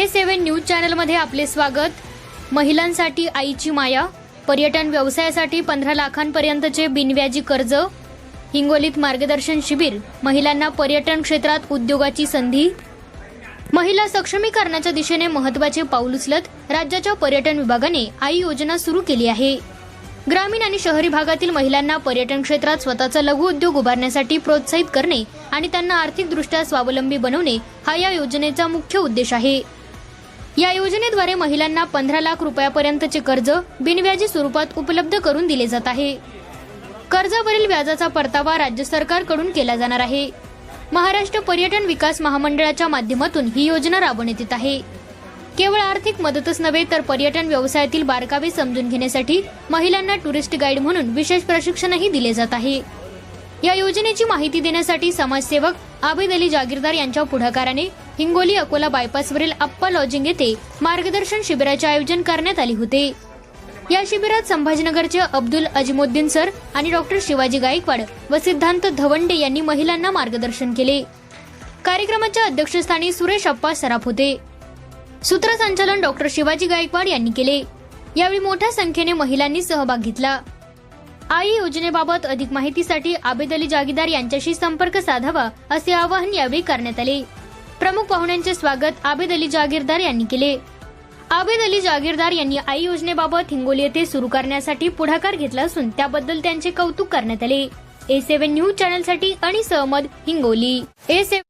A7 news चॅनलमध्ये आपले स्वागत। महिलांसाठी आईची माया, पर्यटन व्यवसायासाठी 15 लाखांपर्यंतचे बिनव्याजी कर्ज, हिंगोलीत मार्गदर्शन शिबिर, महिलांना पर्यटन क्षेत्रात उद्योगाची संधी। महिला सक्षमीकरणाच्या दिशेने महत्त्वाचे पाऊल उचलत राज्याच्या पर्यटन विभागाने आई योजना सुरू केली आहे। ग्रामीण आणि शहरी भागातील महिलांना पर्यटन क्षेत्रात स्वतःचा लघु उद्योग उभारण्यासाठी प्रोत्साहित करणे आणि त्यांना आर्थिकदृष्ट्या स्वावलंबी बनवणे हा या योजनेचा मुख्य उद्देश आहे। या योजनेद्वारे महिलांना 15 लाख रुपयापर्यंतचे कर्ज बिनव्याजी स्वरूपात उपलब्ध करून दिले जात आहे। कर्जावरील व्याजाचा परतावा राज्य सरकारकडून केला जाणार आहे। महाराष्ट्र पर्यटन विकास महामंडळाच्या माध्यमातून ही योजना राबवण्यात येत आहे। केवळ आर्थिक मदतच नव्हे तर पर्यटन व्यवसायातील बारकावे समजून घेण्यासाठी महिलांना टुरिस्ट गाईड म्हणून विशेष प्रशिक्षणही दिले जात आहे। या योजनेची माहिती देण्यासाठी समाजसेवक आबेद अली जागीरदार यांच्या पुढाकाराने हिंगोली अकोला बायपासवरील अप्पा लॉजिंग येथे मार्गदर्शन शिबिराचे आयोजन करण्यात आले होते। या शिबिरात संभाजीनगरचे अब्दुल अजिमुद्दीन सर आणि डॉक्टर शिवाजी गायकवाड व सिद्धांत धवंडे यांनी महिलांना मार्गदर्शन केले। कार्यक्रमाच्या अध्यक्षस्थानी सुरेश अप्पा सराफ होते। सूत्रसंचालन डॉक्टर शिवाजी गायकवाड यांनी केले। यावेळी मोठ्या संख्येने महिलांनी सहभाग घेतला। आई योजनेबाबत अधिक माहितीसाठी आबेद अली जागीरदार यांच्याशी संपर्क साधावा असे आवाहन यावेळी करण्यात आले। प्रमुख पाहुण्यांचे स्वागत आबेद अली जागीरदार यांनी केले। आबेद अली जागीरदार यांनी आई योजनेबाबत हिंगोली येथे सुरू करण्यासाठी पुढाकार घेतला असून त्याबद्दल त्यांचे कौतुक करण्यात आले। A7 न्यूज चॅनलसाठी अनीस अहमद, हिंगोली। A7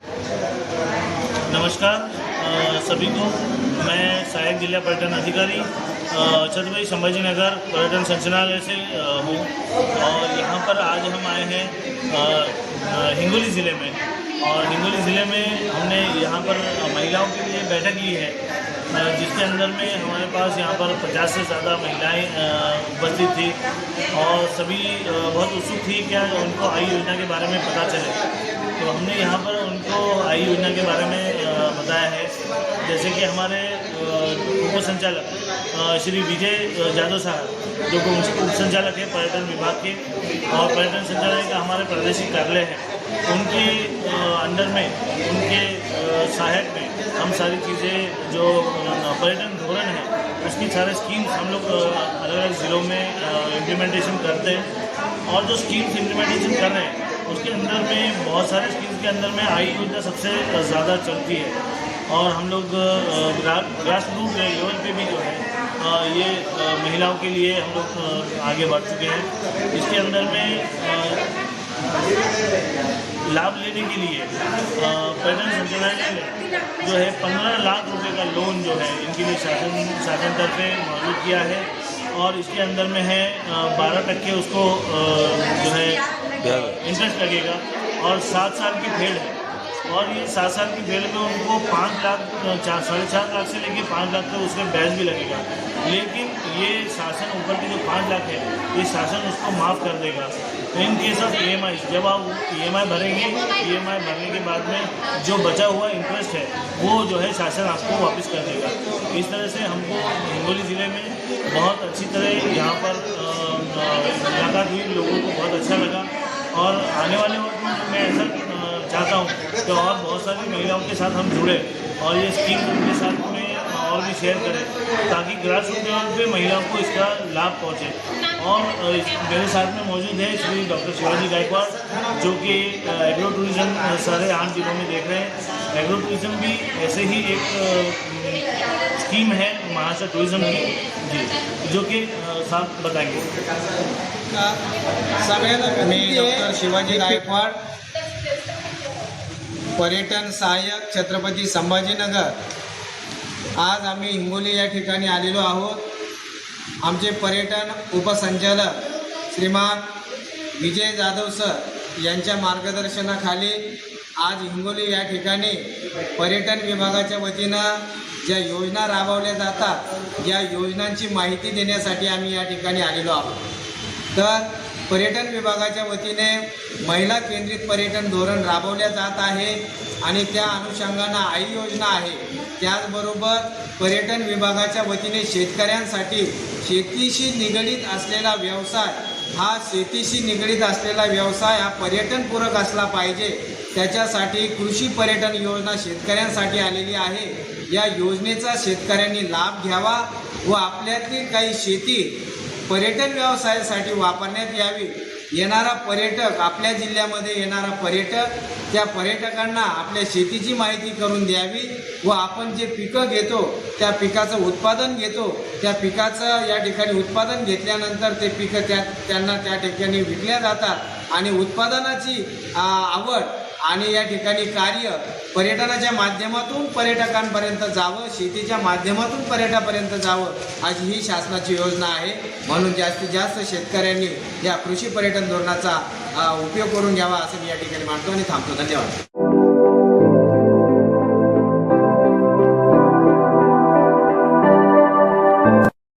नमस्कार सभी को, मैं सहायक जिला पर्यटन अधिकारी छत्रपति संभाजीनगर पर्यटन संचालनालय से हूँ और यहाँ पर आज हम आए हैं हिंगोली ज़िले में। और हिंगोली ज़िले में हमने यहाँ पर महिलाओं के लिए बैठक की है, जिसके अंदर में हमारे पास यहाँ पर 50 से ज़्यादा महिलाएं उपस्थित थी और सभी बहुत उत्सुक थी क्या उनको आई योजना के बारे में पता चले। तो हमने यहाँ पर उनको आई योजना के बारे में बताया है। जैसे कि हमारे उप संचालक श्री विजय जादव साहब जो उप संचालक है पर्यटन विभाग के और पर्यटन संचालय का हमारे प्रादेशिक कार्यालय है, उनके अंडर में उनके सहायक में हम सारी चीज़ें जो पर्यटन धोरण है उसकी सारे स्कीम्स हम लोग अलग अलग ज़िलों में इम्प्लीमेंटेशन करते हैं। और जो स्कीम्स इम्प्लीमेंटेशन कर रहे हैं उसके अंदर में बहुत सारे स्कीम्स के अंदर में आई योजना सबसे ज़्यादा चलती है। और हम लोग ग्रास रूट लेवल पे भी जो है ये महिलाओं के लिए हम लोग आगे बढ़ चुके हैं। इसके अंदर में लाभ लेने के लिए पर्यटन संचालनालय ने जो है 15 लाख रुपए का लोन जो है इनके लिए शासन तरफे मौजूद किया है। और इसके अंदर में है 12% उसको जो है इंटरेस्ट लगेगा और 7 साल की फेड है। और ये 7 साल की फेड में उनको 5 लाख 4.5 लाख से लेके 5 लाख तक उसमें ब्याज भी लगेगा। लेकिन ये शासन ऊपर के जो 5 लाख है ये शासन उसको माफ़ कर देगा इन केस ऑफ EMI। जब आप EMI भरेंगे, EMI भरने के बाद में जो बचा हुआ इंटरेस्ट है वो जो है शासन आपको वापस कर देगा। इस तरह से हमको हिंगोली ज़िले में बहुत अच्छी तरह यहाँ पर मुलाकात हुई, लोगों को बहुत अच्छा लगा। और आने वाले वक्त में मैं ऐसा चाहता हूँ कि और बहुत सारी महिलाओं के साथ हम जुड़े और ये स्कीम उनके साथ में और भी शेयर करें ताकि ग्रास रूट लेवल पे महिलाओं को इसका लाभ पहुँचे। और मेरे साथ में मौजूद है श्री डॉक्टर शिवाजी गायकवाड़ जो कि एग्रो टूरिज़्म सारे 8 जिलों में देख रहे हैं। एग्रो टूरिज़्म भी ऐसे ही एक स्कीम है महाराष्ट्र टूरिज़्म की जी, जो कि साथ बताएंगे। मी डॉक्टर शिवाजी गायकवाड, पर्यटन सहाय्यक छत्रपती संभाजीनगर। आज आम्ही हिंगोली या ठिकाणी आलेलो आहोत। आमचे पर्यटन उपसंचालक श्रीमान विजय जाधव सर यांच्या मार्गदर्शनाखाली आज हिंगोली या ठिकाणी पर्यटन विभागाच्या वतीनं ज्या योजना राबवल्या जातात या योजनांची माहिती देण्यासाठी आम्ही या ठिकाणी आलेलो आहोत। तर पर्यटन विभागाच्या वतीने महिला केंद्रित पर्यटन धोरण राबवल्या जात आहे आणि त्या अनुषंगानं आई योजना आहे। त्याचबरोबर पर्यटन विभागाच्या वतीने शेतकऱ्यांसाठी शेतीशी निगडीत असलेला व्यवसाय हा शेतीशी निगडीत असलेला व्यवसाय हा पर्यटनपूरक असला पाहिजे त्याच्यासाठी कृषी पर्यटन योजना शेतकऱ्यांसाठी आलेली आहे. या योजनेचा शेतकऱ्यांनी लाभ घ्यावा व आपल्यातली काही शेती पर्यटन व्यवसायासाठी वापरण्यात यावी. येणारा पर्यटक, आपल्या जिल्ह्यामध्ये येणारा पर्यटक, त्या पर्यटकांना आपल्या शेतीची माहिती करून द्यावी व आपण जे पिकं घेतो त्या पिकाचं उत्पादन घेतो, त्या पिकाचं या ठिकाणी उत्पादन घेतल्यानंतर ते पिकं त्यांना त्या ठिकाणी विकल्या जातात आणि उत्पादनाची आवड आणि या ठिकाणी कार्य पर्यटनाच्या माध्यमातून पर्यटकांपर्यंत जावं, शेतीच्या माध्यमातून पर्यटकापर्यंत जावं अशी ही शासनाची योजना आहे. म्हणून जास्तीत जास्त शेतकऱ्यांनी या कृषी पर्यटन धोरणाचा उपयोग करून घ्यावा असं मी या ठिकाणी मानतो आणि थांबतो. धन्यवाद.